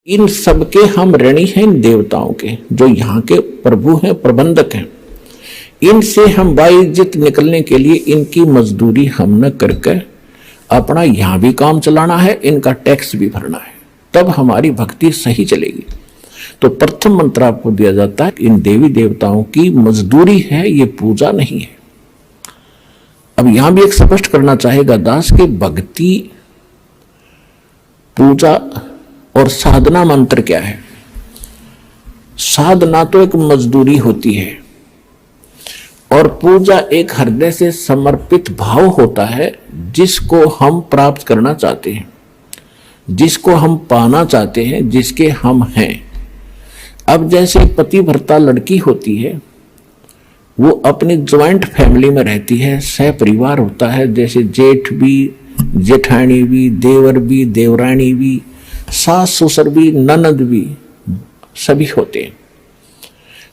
इन सबके हम ऋणी हैं, इन देवताओं के जो यहाँ के प्रभु हैं, प्रबंधक हैं। इनसे हम बाइज्जत निकलने के लिए इनकी मजदूरी हम न करके अपना यहाँ भी काम चलाना है, इनका टैक्स भी भरना है, तब हमारी भक्ति सही चलेगी। तो प्रथम मंत्र आपको दिया जाता है, इन देवी देवताओं की मजदूरी है, ये पूजा नहीं है। अब यहां भी एक स्पष्ट करना चाहेगा दास कि भक्ति, पूजा और साधना मंत्र क्या है। साधना तो एक मजदूरी होती है और पूजा एक हृदय से समर्पित भाव होता है जिसको हम प्राप्त करना चाहते हैं, जिसको हम पाना चाहते हैं, जिसके हम हैं। अब जैसे पतिव्रता लड़की होती है, वो अपनी ज्वाइंट फैमिली में रहती है, सह परिवार होता है, जैसे जेठ भी, जेठानी भी, देवर भी, देवरानी भी, सास ससुर भी, ननद भी, सभी होते हैं।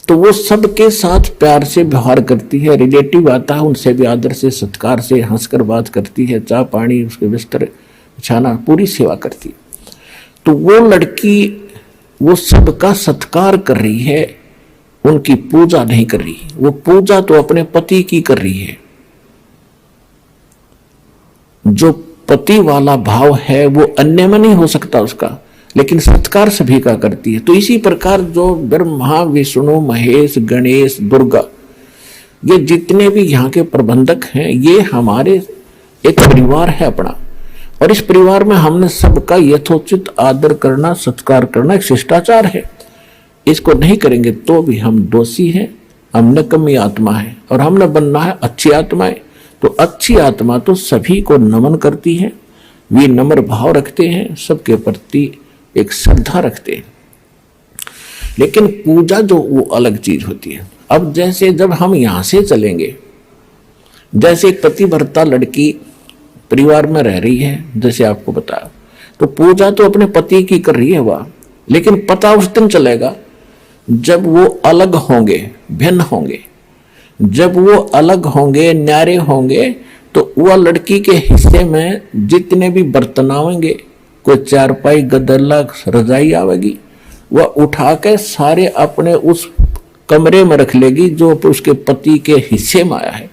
तो वो सबके साथ प्यार से व्यवहार करती है। रिलेटिव आता है, उनसे भी आदर से, सत्कार से, हंसकर बात करती है, चाय पानी, उसके बिस्तर बिछाना, पूरी सेवा करती है। तो वो लड़की वो सबका सत्कार कर रही है, उनकी पूजा नहीं कर रही। वो पूजा तो अपने पति की कर रही है। जो पति वाला भाव है वो अन्य में नहीं हो सकता उसका, लेकिन सत्कार सभी का करती है। तो इसी प्रकार जो ब्रह्मा, विष्णु, महेश, गणेश, दुर्गा, ये जितने भी यहाँ के प्रबंधक हैं, ये हमारे एक परिवार है अपना, और इस परिवार में हमने सबका यथोचित आदर करना, सत्कार करना एक शिष्टाचार है। इसको नहीं करेंगे तो भी हम दोषी हैं, हम नकमी आत्मा है, और हमने बनना है अच्छी आत्माएं। तो अच्छी आत्मा तो सभी को नमन करती है, वे नम्र भाव रखते हैं, सबके प्रति एक श्रद्धा रखते हैं। लेकिन पूजा जो वो अलग चीज होती है। अब जैसे जब हम यहां से चलेंगे, जैसे एक पतिव्रता लड़की परिवार में रह रही है, जैसे आपको बताया, तो पूजा तो अपने पति की कर रही है वह, लेकिन पता उस दिन चलेगा जब वो अलग होंगे, भिन्न होंगे। जब वो अलग होंगे, न्यारे होंगे, तो वह लड़की के हिस्से में जितने भी बर्तन आवेंगे, कोई चारपाई, गदला, रजाई आवेगी, वह उठा के सारे अपने उस कमरे में रख लेगी जो उसके पति के हिस्से में आया है,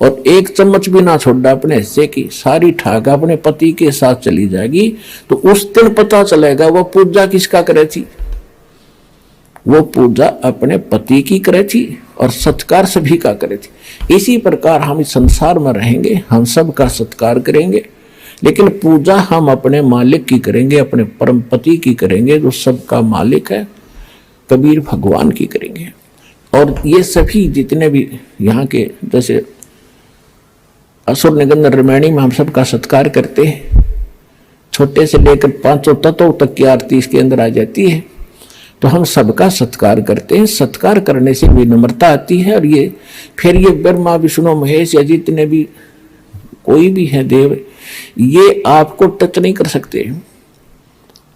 और एक चम्मच भी ना छोड़ा अपने हिस्से की, सारी ठाक अपने पति के साथ चली जाएगी। तो उस दिन पता चलेगा वो पूजा किसका करे थी। वो पूजा अपने पति की करे थी और सत्कार सभी का करे थी। इसी प्रकार हम इस संसार में रहेंगे, हम सब का सत्कार करेंगे, लेकिन पूजा हम अपने मालिक की करेंगे, अपने परम पति की करेंगे जो सबका मालिक है, कबीर भगवान की करेंगे। और ये सभी जितने भी यहाँ के, जैसे असुर निगंध रामायणी में हम सबका सत्कार करते हैं, छोटे से लेकर 500 तत्वों तक की आरती इसके अंदर आ जाती है। तो हम सबका सत्कार करते हैं। सत्कार करने से विनम्रता आती है, और ये फिर ये ब्रह्मा, विष्णु, महेश या जितने भी कोई भी है देव, ये आपको टच नहीं कर सकते।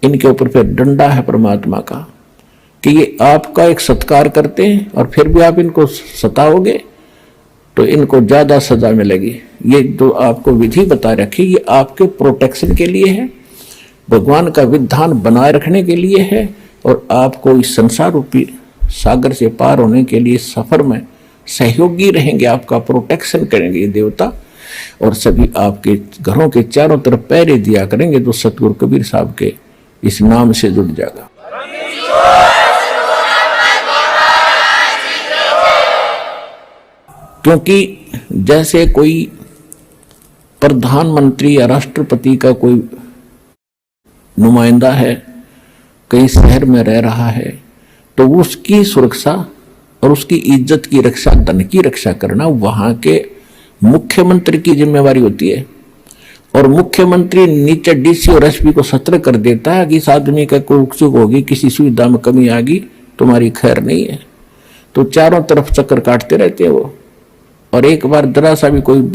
इनके ऊपर फिर डंडा है परमात्मा का कि ये आपका एक सत्कार करते हैं, और फिर भी आप इनको सताओगे तो इनको ज्यादा सजा मिलेगी। ये जो आपको विधि बता रखी, ये आपके प्रोटेक्शन के लिए है, भगवान का विधान बनाए रखने के लिए है, और आपको इस संसार रूपी सागर से पार होने के लिए सफर में सहयोगी रहेंगे, आपका प्रोटेक्शन करेंगे ये देवता, और सभी आपके घरों के चारों तरफ पहरे दिया करेंगे। जो सतगुरु कबीर साहब के इस नाम से जुड़ जाएगा। क्योंकि जैसे कोई प्रधानमंत्री या राष्ट्रपति का कोई नुमाइंदा है, कहीं शहर में रह रहा है, तो उसकी सुरक्षा और उसकी इज्जत की रक्षा, धन की रक्षा करना वहां के मुख्यमंत्री की जिम्मेवारी होती है। और मुख्यमंत्री नीचे डीसी और एसपी को सतर्क कर देता है कि इस आदमी का कोई चूक होगी, किसी सुविधा में कमी आ गई, तुम्हारी खैर नहीं है। तो चारों तरफ चक्कर काटते रहते हैं वो, और एक बार जरा सा भी कोई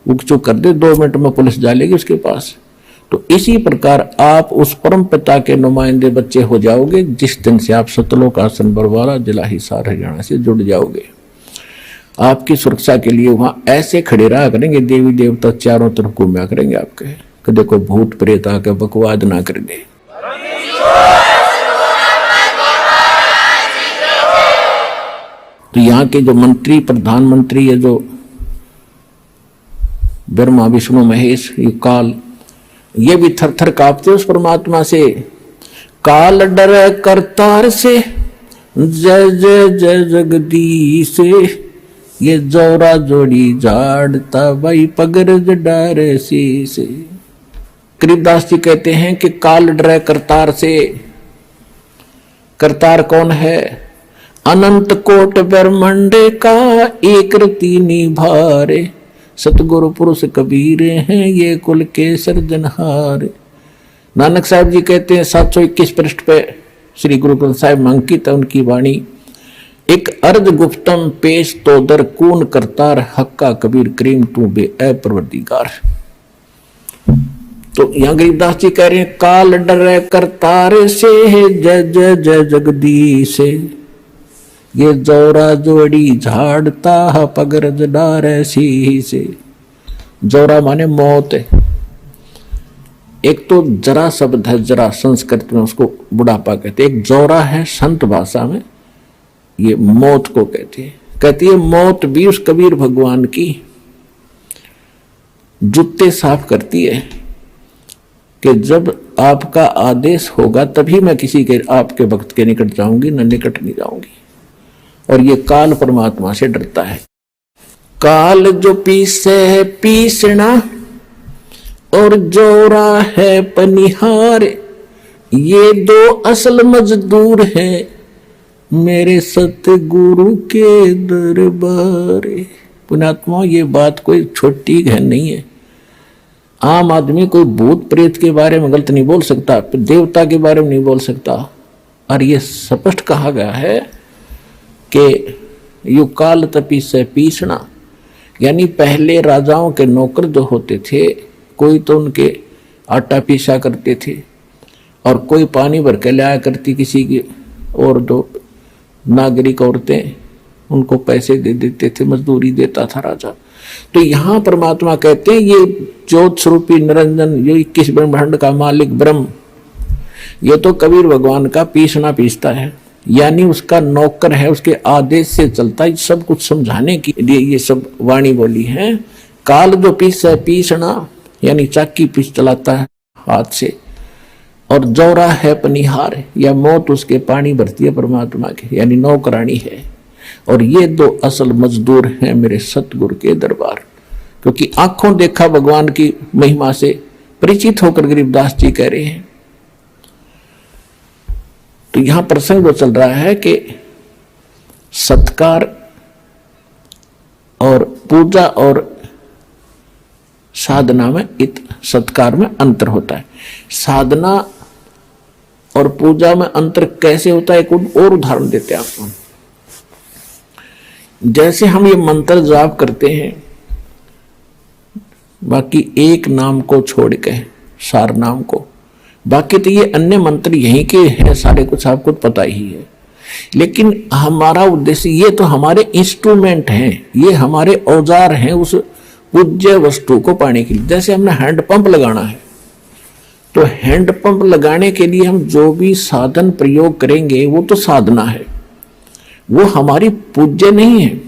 उकचुक कर दे, 2 मिनट में पुलिस डालेगी उसके पास। तो इसी प्रकार आप उस परम पिता के नुमाइंदे बच्चे हो जाओगे जिस दिन से आप सतलोक आसन बरवाला, जिला हिसार, हरियाणा से जुड़ जाओगे। आपकी सुरक्षा के लिए वहां ऐसे खड़े रहा करेंगे देवी देवता, चारों तरफ घूमा करेंगे आपके, कदे कोई भूत प्रेत आके बकवाद ना कर दे। तो यहाँ के जो मंत्री प्रधानमंत्री है, जो ब्रह्मा विष्णु महेश, ये काल, ये भी थर थर कांपते उस परमात्मा से। काल डरे करतार से, जय जय जय जगदीश, ये जोरा जोड़ी झाड़ता भाई पगरज डारे शीश। गरीबदास जी कहते हैं कि काल डरे करतार से। करतार कौन है? अनंत कोट ब्रह्मांड का एक रति निभारे, सतगुरु पुरुष कबीर हैं ये कुल के सर्जनहार। नानक साहब जी कहते हैं 721 पृष्ठ पे श्री गुरु ग्रंथ साहिब में अंकित है उनकी वाणी। एक अर्ज गुप्तम पेश तो दर कून करतार, हक्का कबीर करीम तू बे ए परवरदिगार। तो यहां गरीबदास जी कह रहे हैं काल डरे करतार से, जय जय जय जगदीश, ये जोरा जोड़ी झाड़ता पगरज डारे शीश। जोरा माने मौत है। एक तो जरा शब्द है, जरा संस्कृत में उसको बुढ़ापा कहते हैं। एक जोरा है संत भाषा में, ये मौत को कहती है। कहती है मौत भी उस कबीर भगवान की जूते साफ करती है कि जब आपका आदेश होगा तभी मैं किसी के आपके भक्त के निकट जाऊंगी, न निकट नहीं जाऊंगी। और ये काल परमात्मा से डरता है। काल जो पीसे पीसना और जोरा है पनिहार, ये दो असल मजदूर हैं मेरे सतगुरु के दरबार। पुण्यात्मा, ये बात कोई छोटी गहन नहीं है। आम आदमी कोई भूत प्रेत के बारे में गलत नहीं बोल सकता, देवता के बारे में नहीं बोल सकता। और ये स्पष्ट कहा गया है कि यु काल तपी से पीसना, यानी पहले राजाओं के नौकर जो होते थे, कोई तो उनके आटा पीसा करते थे और कोई पानी भर के लाया करती किसी की, और जो नागरिक औरतें उनको पैसे दे देते थे, मजदूरी देता था राजा। तो यहाँ परमात्मा कहते हैं ये ज्योत स्वरूपी निरंजन, ये 21 ब्रह्मांड का मालिक ब्रह्म, ये तो कबीर भगवान का पीसना पीसता है, यानी उसका नौकर है, उसके आदेश से चलता है। सब कुछ समझाने के लिए ये सब वाणी बोली है। काल जो पीसना यानी चाकी पीस चलाता है हाथ से, और जोरा है पनिहार, या मौत उसके पानी भरती है परमात्मा के, यानी नौकरानी है। और ये दो असल मजदूर हैं मेरे सतगुरु के दरबार। क्योंकि आंखों देखा भगवान की महिमा से परिचित होकर गरीबदास जी कह रहे हैं। तो यहां प्रसंग जो चल रहा है कि सत्कार और पूजा और साधना में सत्कार में अंतर होता है। साधना और पूजा में अंतर कैसे होता है, एक और उदाहरण देते हैं आपको। जैसे हम ये मंत्र जाप करते हैं, बाकी एक नाम को छोड़ के, सार नाम को, बाकी तो ये अन्य मंत्र यहीं के हैं सारे, कुछ आपको पता ही है। लेकिन हमारा उद्देश्य, ये तो हमारे इंस्ट्रूमेंट हैं, ये हमारे औजार हैं उस पूज्य वस्तु को पाने के लिए। जैसे हमने हैंडपंप लगाना है, तो हैंडपंप लगाने के लिए हम जो भी साधन प्रयोग करेंगे वो तो साधना है, वो हमारी पूज्य नहीं है।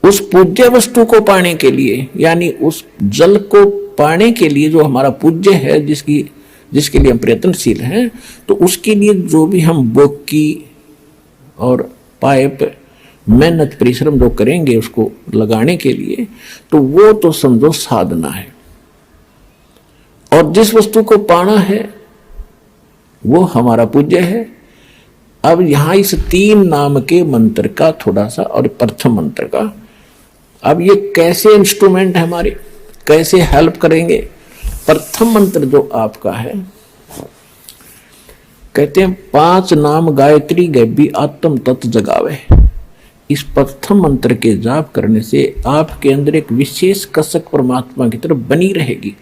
उस पूज्य वस्तु को पाने के लिए, यानी उस जल को पाने के लिए जो हमारा पूज्य है, जिसके लिए हम प्रयत्नशील हैं, तो उसके लिए जो भी हम बोकी और पाइप मेहनत परिश्रम जो करेंगे उसको लगाने के लिए, तो वो तो समझो साधना है। और जिस वस्तु को पाना है वो हमारा पूज्य है। अब यहां इस 3 नाम के मंत्र का थोड़ा सा, और प्रथम मंत्र का, अब ये कैसे इंस्ट्रूमेंट है हमारे, कैसे हेल्प करेंगे। प्रथम मंत्र जो आपका है, कहते हैं 5 नाम गायत्री गैबी आत्म तत्व जगावे। इस प्रथम मंत्र के जाप करने से आपके अंदर एक विशेष कसक परमात्मा की तरफ बनी रहेगी।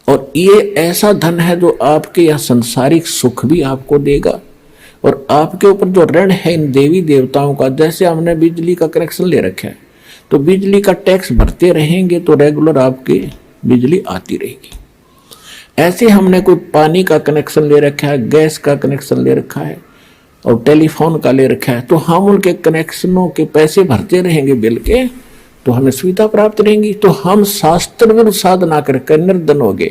और ये ऐसा धन है जो आपके यह संसारिक सुख भी आपको देगा, और आपके ऊपर जो ऋण है इन देवी देवताओं का, जैसे हमने बिजली का कनेक्शन ले रखा है, तो बिजली का टैक्स भरते रहेंगे तो रेगुलर आपकी बिजली आती रहेगी। ऐसे हमने कोई पानी का कनेक्शन ले रखा है, गैस का कनेक्शन ले रखा है, और टेलीफोन का ले रखा है, तो हम उनके कनेक्शनों के पैसे भरते रहेंगे बिल के, तो हमें सुविधा प्राप्त रहेंगी। तो हम शास्त्र विरुद्ध साधना करके निर्धन हो गए,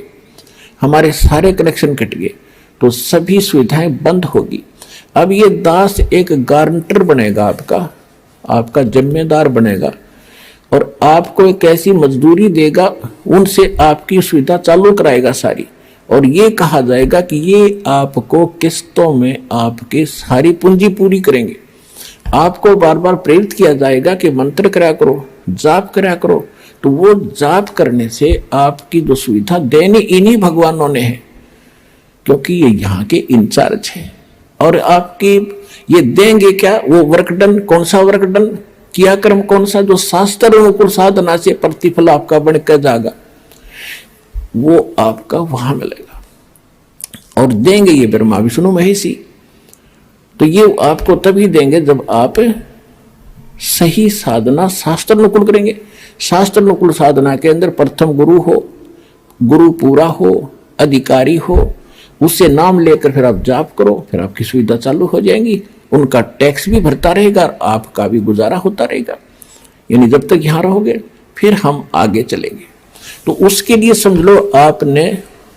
हमारे सारे कनेक्शन कट गए, तो सभी सुविधाएं बंद होगी। अब ये दास एक गारंटर बनेगा, आपका जिम्मेदार बनेगा, और आपको एक ऐसी मजदूरी देगा, उनसे आपकी सुविधा चालू कराएगा सारी, और ये कहा जाएगा कि ये आपको किस्तों में आपकी सारी पूंजी पूरी करेंगे। आपको बार बार प्रेरित किया जाएगा कि मंत्र करा करो, जाप करा करो, तो वो जाप करने से आपकी जो सुविधा देनी इन्हीं भगवानों ने है, क्योंकि ये यहाँ के इंचार्ज है। और आपकी ये देंगे क्या, वो वर्कडन, कौन सा वर्कडन, किया कर्म कौन सा, जो शास्त्र अनुकूल साधना से प्रतिफल आपका बनकर जाएगा, वो आपका वहां मिलेगा। और देंगे ये ब्रह्मा विष्णु महेशी, तो ये आपको तभी देंगे जब आप सही साधना शास्त्र अनुकूल करेंगे। शास्त्र अनुकूल साधना के अंदर प्रथम गुरु हो, गुरु पूरा हो, अधिकारी हो, उससे नाम लेकर फिर आप जाप करो, फिर आपकी सुविधा चालू हो जाएंगी। उनका टैक्स भी भरता रहेगा और आपका भी गुजारा होता रहेगा। यानी जब तक यहां रहोगे फिर हम आगे चलेंगे। तो उसके लिए समझ लो, आपने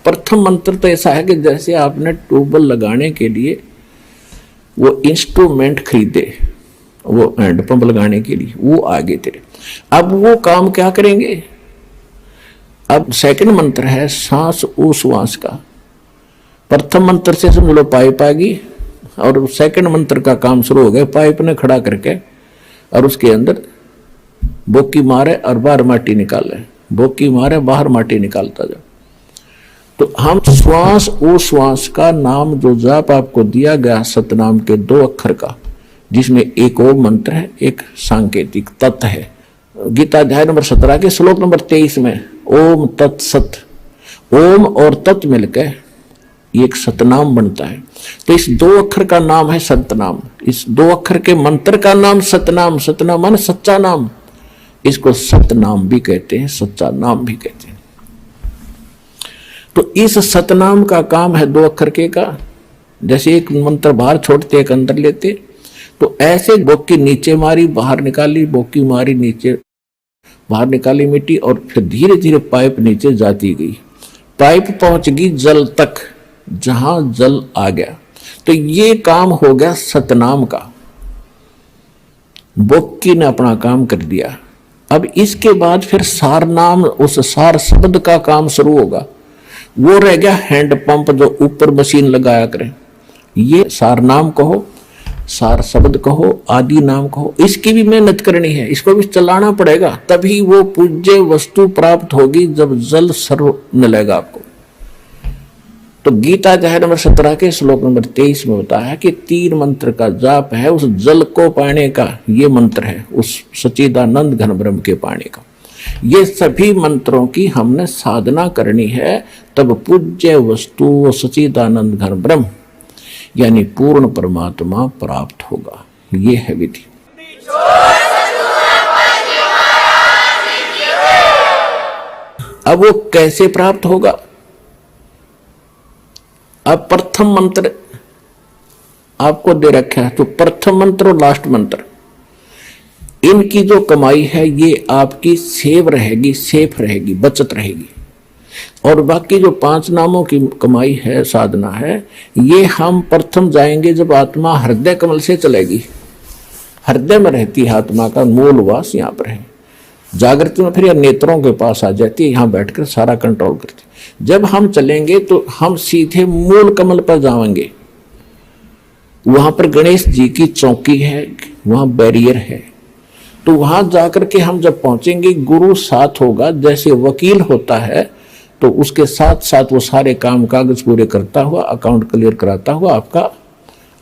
प्रथम मंत्र तो ऐसा है कि जैसे आपने ट्यूबवेल लगाने के लिए वो इंस्ट्रूमेंट खरीदे, वो हैंडपंप लगाने के लिए, वो आगे तेरे। अब वो काम क्या करेंगे। अब सेकंड मंत्र है सांस उश्वास का। प्रथम मंत्र से समझ लो पाइप आ गई, और सेकंड मंत्र का काम शुरू हो गया, पाइप ने खड़ा करके और उसके अंदर बोकी मारे और बाहर माटी निकाले, बोकी मारे बाहर माटी निकालता जाओ। तो हम श्वास उश्वास का नाम जो जाप आपको दिया गया सतनाम के 2 अक्षर का, जिसमें एक ओम मंत्र है, एक सांकेतिक तत् है। गीता अध्याय नंबर 17 के श्लोक नंबर 23 में ओम तत्सत, ओम और तत् मिलकर एक सतनाम बनता है। तो इस 2 अक्षर का नाम है सतनाम। इस 2 अक्षर के मंत्र का नाम सतनाम, सतनाम माने सच्चा नाम, इसको सतनाम भी कहते हैं, सच्चा नाम भी कहते हैं। तो इस सतनाम का काम है 2 अक्षर के का। जैसे एक मंत्र बाहर छोड़ते एक अंदर लेते, तो ऐसे बोकी नीचे मारी बाहर निकाली, बोकी मारी नीचे बाहर निकाली मिट्टी, और फिर धीरे धीरे पाइप नीचे जाती गई, पाइप पहुंच गई जल तक, जहां जल आ गया। तो ये काम हो गया सतनाम का, बोकी ने अपना काम कर दिया। अब इसके बाद फिर सार नाम, उस सार शब्द का काम शुरू होगा। वो रह गया हैंडपंप जो ऊपर मशीन लगाया करें। ये सार नाम कहो, सार शब्द कहो, आदि नाम कहो, इसकी भी मेहनत करनी है, इसको भी चलाना पड़ेगा, तभी वो पूज्य वस्तु प्राप्त होगी जब जल सर्व मिलेगा आपको। तो गीता अध्याय नंबर 17 के श्लोक नंबर 23 में बताया है कि 3 मंत्र का जाप है उस जल को पाने का। ये मंत्र है उस सच्चिदानंद घन ब्रह्म के पाने का। ये सभी मंत्रों की हमने साधना करनी है, तब पूज्य वस्तु सच्चिदानंद घन ब्रह्म यानी पूर्ण परमात्मा प्राप्त होगा। ये है विधि। अब वो कैसे प्राप्त होगा। अब प्रथम मंत्र आपको दे रखा है, तो प्रथम मंत्र और लास्ट मंत्र, इनकी जो कमाई है ये आपकी सेव रहेगी, सेफ रहेगी, बचत रहेगी। और बाकी जो 5 नामों की कमाई है, साधना है, ये हम प्रथम जाएंगे जब आत्मा हृदय कमल से चलेगी। हृदय में रहती है आत्मा का मूल वास, यहाँ पर है। जागृति में फिर यह नेत्रों के पास आ जाती है, यहाँ बैठकर सारा कंट्रोल करती है। जब हम चलेंगे तो हम सीधे मूल कमल पर जाएंगे। वहां पर गणेश जी की चौकी है, वहां बैरियर है। तो वहां जाकर के हम जब पहुंचेंगे, गुरु साथ होगा, जैसे वकील होता है, तो उसके साथ साथ वो सारे काम कागज पूरे करता हुआ, अकाउंट क्लियर कराता हुआ आपका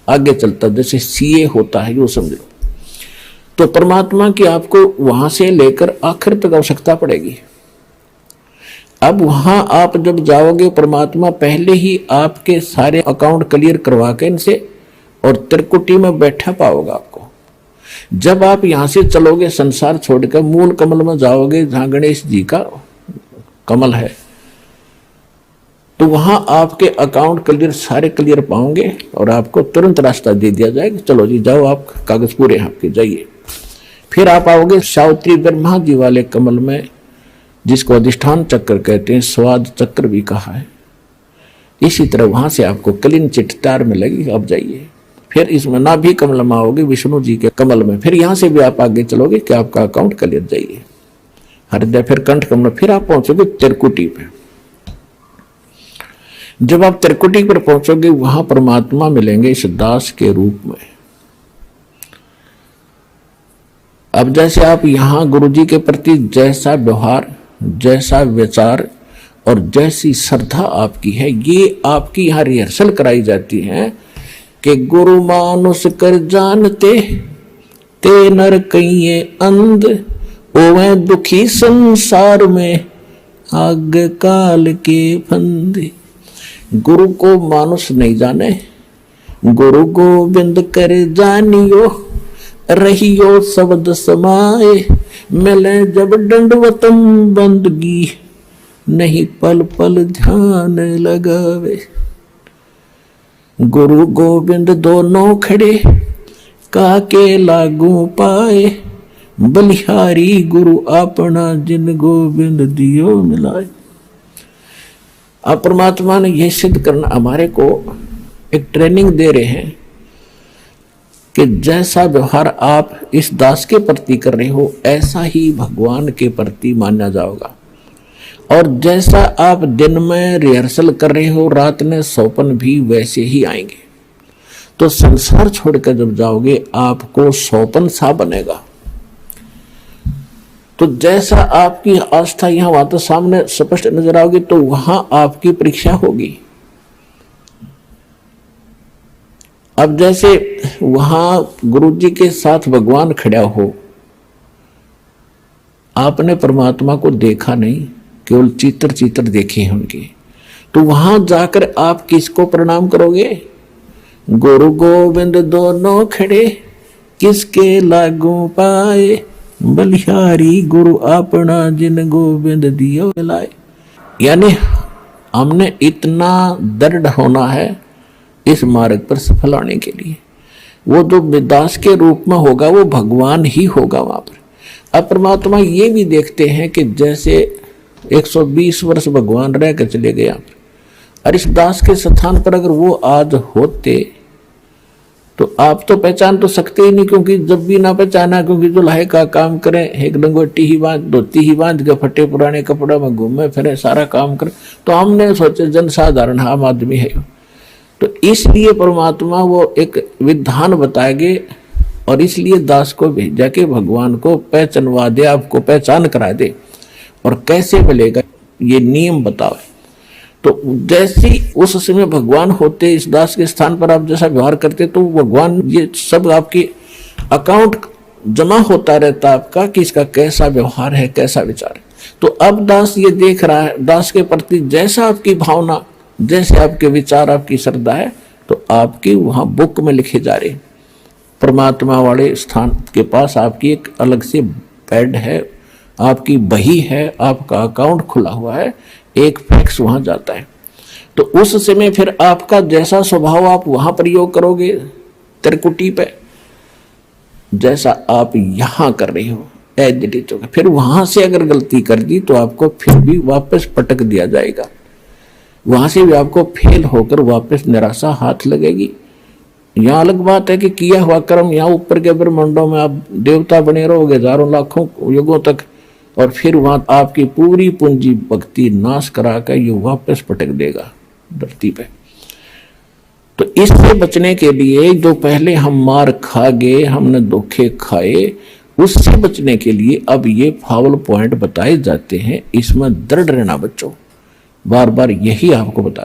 आगे चलता, जैसे सीए होता है, वो समझ लो। तो परमात्मा की आपको वहां से लेकर आखिर तक आवश्यकता पड़ेगी। अब वहां आप जब जाओगे, परमात्मा पहले ही आपके सारे अकाउंट क्लियर करवा के इनसे, और त्रिकुटी में बैठा पाओगे आपको। जब आप यहां से चलोगे, संसार छोड़कर मूल कमल में जाओगे, जहां गणेश जी का कमल है, तो वहां आपके अकाउंट क्लियर, सारे क्लियर पाओगे और आपको तुरंत रास्ता दे दिया जाएगा, चलो जी जाओ, आप कागज पूरे हैं आपके, जाइए। फिर आप आओगे सावित्री ब्रह्मा जी वाले कमल में, जिसको अधिष्ठान चक्र कहते हैं, स्वाद चक्र भी कहा है। इसी तरह वहां से आपको क्लीन चिट तैयार मिलेगी, अब जाइए। फिर इसमें नाभि कमल में आओगे विष्णु जी के कमल में, फिर यहां से भी आप आगे चलोगे कि आपका अकाउंट क्लियर, जाइए हृदय, फिर कंठ कमल, फिर आप पहुंचोगे त्रिकुटी पे। जब आप त्रिकुटी पर पहुंचोगे वहां परमात्मा मिलेंगे इस दास के रूप में। अब जैसे आप यहां गुरु जी के प्रति जैसा व्यवहार, जैसा विचार और जैसी श्रद्धा आपकी है, ये आपकी यहां रिहर्सल कराई जाती है कि गुरु मानुष कर जानते ते नर कहिए अंध, ओवे दुखी संसार में आग काल के फंदे। गुरु को मानुष नहीं जाने, गुरु गोविंद कर जानियो, रहियो शब्द समाए, मिले जब दंडवतम बंदगी, नहीं पल पल ध्यान लगावे। गुरु गोविंद दोनों खड़े काके लागू पाए, बलिहारी गुरु अपना जिन गोविंद दियो मिलाए। अब परमात्मा ने यह सिद्ध करना हमारे को एक ट्रेनिंग दे रहे हैं कि जैसा व्यवहार आप इस दास के प्रति कर रहे हो ऐसा ही भगवान के प्रति माना जाएगा। और जैसा आप दिन में रिहर्सल कर रहे हो, रात में सौपन भी वैसे ही आएंगे। तो संसार छोड़कर जब जाओगे आपको सौपन सा बनेगा। तो जैसा आपकी आस्था यहां वहां तो सामने स्पष्ट नजर आओगी, तो वहां आपकी परीक्षा होगी। अब जैसे वहां गुरु जी के साथ भगवान खड़ा हो, आपने परमात्मा को देखा नहीं, केवल चित्र देखे हैं उनके, तो वहां जाकर आप किसको प्रणाम करोगे? गुरु गोविंद दोनों खड़े किसके लागू पाए, बलिहारी गुरु अपना जिन गोविंद दियो मिलाए। यानी हमने इतना दृढ़ होना है इस मार्ग पर सफल होने के लिए। वो जो दास के रूप में होगा वो भगवान ही होगा वहां पर। अब परमात्मा ये भी देखते हैं कि जैसे 120 वर्ष भगवान रह कर चले गया, और इस दास के स्थान पर अगर वो आज होते तो आप तो पहचान तो सकते ही नहीं, क्योंकि जब भी ना पहचाना, क्योंकि जो लाहे का काम करें, एक लंगोटी ही बांध, धोती ही बांध के फटे पुराने कपड़ों में घूमे फिरे, सारा काम करें, तो हमने सोचे जनसाधारण आम आदमी है। तो इसलिए परमात्मा वो एक विधान बताएंगे और इसलिए दास को भेजा के भगवान को पहचानवा दे, आपको पहचान करा दे। और कैसे मिलेगा ये नियम बताओ। तो जैसे उस समय भगवान होते इस दास के स्थान पर आप जैसा व्यवहार करते, तो भगवान ये सब आपके अकाउंट जमा होता रहता आपका कि इसका कैसा व्यवहार है, कैसा विचार है। तो अब दास ये देख रहा है, दास के प्रति जैसा आपकी भावना, जैसे आपके विचार, आपकी श्रद्धा है, तो आपकी वहां बुक में लिखे जा रहे। परमात्मा वाले स्थान के पास आपकी एक अलग से पैड है, आपकी बही है, आपका अकाउंट खुला हुआ है, एक फैक्स वहां जाता है। तो उस समय फिर आपका जैसा स्वभाव आप वहां प्रयोग करोगे त्रिकुटी पे, जैसा आप यहां कर रहे हो एडिट होगा। फिर वहां से अगर गलती कर दी तो आपको फिर भी वापस पटक दिया जाएगा, वहां से भी आपको फेल होकर वापस निराशा हाथ लगेगी। यहाँ अलग बात है कि किया हुआ कर्म यहाँ ऊपर के ब्रह्मांडों में आप देवता बने रहोगे हजारों लाखों युगों तक, और फिर वहां आपकी पूरी पूंजी भक्ति नाश करा कर ये वापस पटक देगा धरती पे। तो इससे बचने के लिए जो पहले हम मार खा गए, हमने धोखे खाए, उससे बचने के लिए अब ये फाउल पॉइंट बताए जाते हैं। इसमें दृढ़ रहना बच्चों, बार बार यही आपको बता